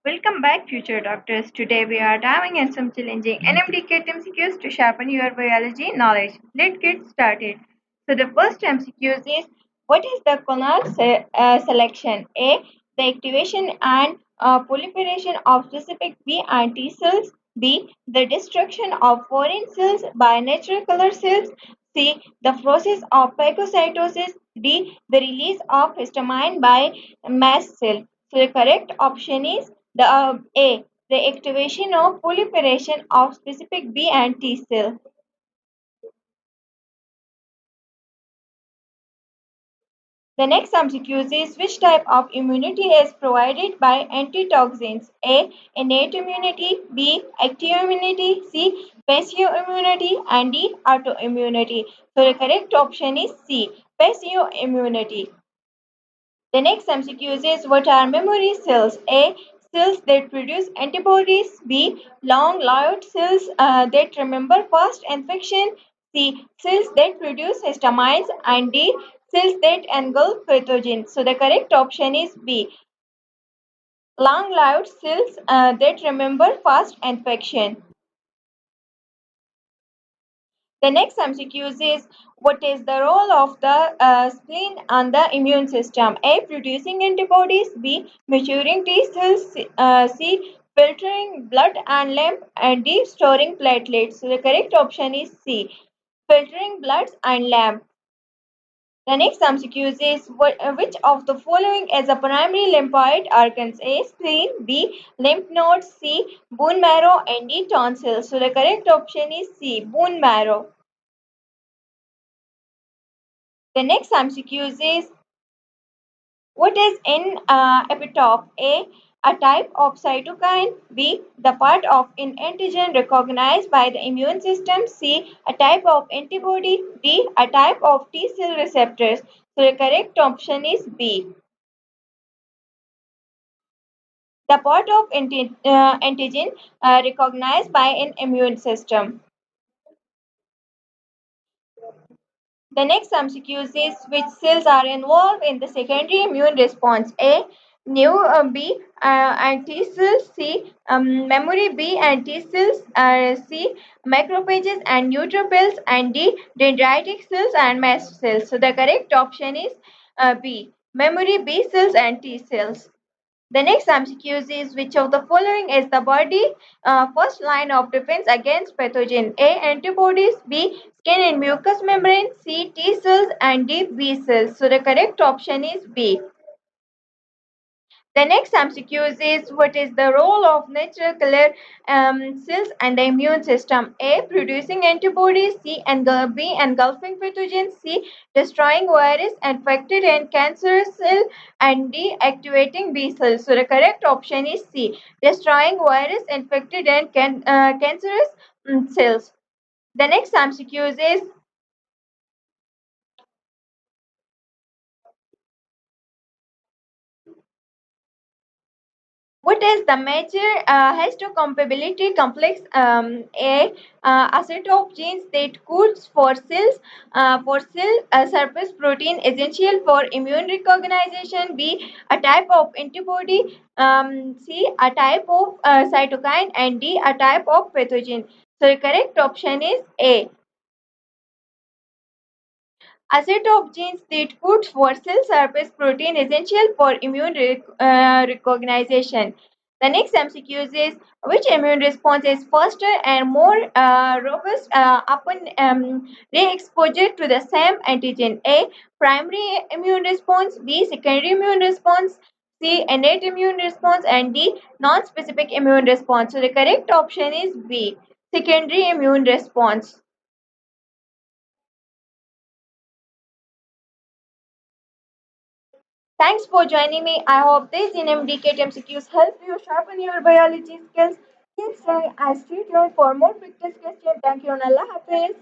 Welcome back, future doctors. Today we are diving in some challenging NMDCAT MCQs to sharpen your biology knowledge. Let's get started. So the first MCQs is, what is the clonal selection? A. The activation and proliferation of specific B and T cells. B. The destruction of foreign cells by natural killer cells. C. The process of phagocytosis. D. The release of histamine by mast cell. So the correct option is A. The activation or proliferation of specific B and T cell. The next MCQ is, which type of immunity is provided by antitoxins? A. Innate immunity. B. Active immunity. C. Passive immunity. And D. Autoimmunity. So the correct option is C. Passive immunity. The next MCQ is, what are memory cells? A. Cells that produce antibodies. B. Long-lived cells that remember past infection. C. Cells that produce histamines. And D. Cells that engulf pathogens. So the correct option is B. Long-lived cells that remember past infection. The next MCQ is, what is the role of the spleen on the immune system? A. Producing antibodies. B. Maturing T cells. C. Filtering blood and lymph. And D. Storing platelets. So the correct option is C. Filtering blood and lymph. The next MCQ is, which of the following is a primary lymphoid organs? A. Spleen. B. Lymph nodes. C. Bone marrow. And D. tonsils. So the correct option is C. Bone marrow. The next MCQ is, what is in epitope? A type of cytokine. B. The part of an antigen recognized by the immune system. C. A type of antibody. D. A type of T cell receptors. So the correct option is B. The part of antigen recognized by an immune system. The next MCQ is, which cells are involved in the secondary immune response? A. New B and T cells. C. Memory B and T cells. C. Macrophages and neutrophils. And D. Dendritic cells and mast cells. So the correct option is B. Memory B cells and T cells. The next MCQ is, which of the following is the body first line of defense against pathogen? A. Antibodies. B. Skin and mucous membrane. C. T cells. And D. B cells. So the correct option is B. The next MCQ is, what is the role of natural killer cells and the immune system? A. Producing antibodies. C. B. Engulfing pathogens. C. Destroying virus infected and cancerous cell. And D. Activating B cells. So the correct option is C. Destroying virus infected and cancerous cells. The next MCQ is, what is the major histocompatibility complex? A. A set of genes that codes for cell surface protein essential for immune recognition. B. A type of antibody. C. A type of cytokine. And D. A type of pathogen. So the correct option is A. A set of genes that codes for cell surface protein essential for immune recognition. The next MCQ is, which immune response is faster and more robust upon re-exposure to the same antigen? A. Primary immune response. B. Secondary immune response. C. Innate immune response. And D. Non-specific immune response. So the correct option is B. Secondary immune response. Thanks for joining me. I hope these NMDCAT MCQs help you sharpen your biology skills. Keep studying and stay tuned for more practice questions. Thank you and Allah Hafiz.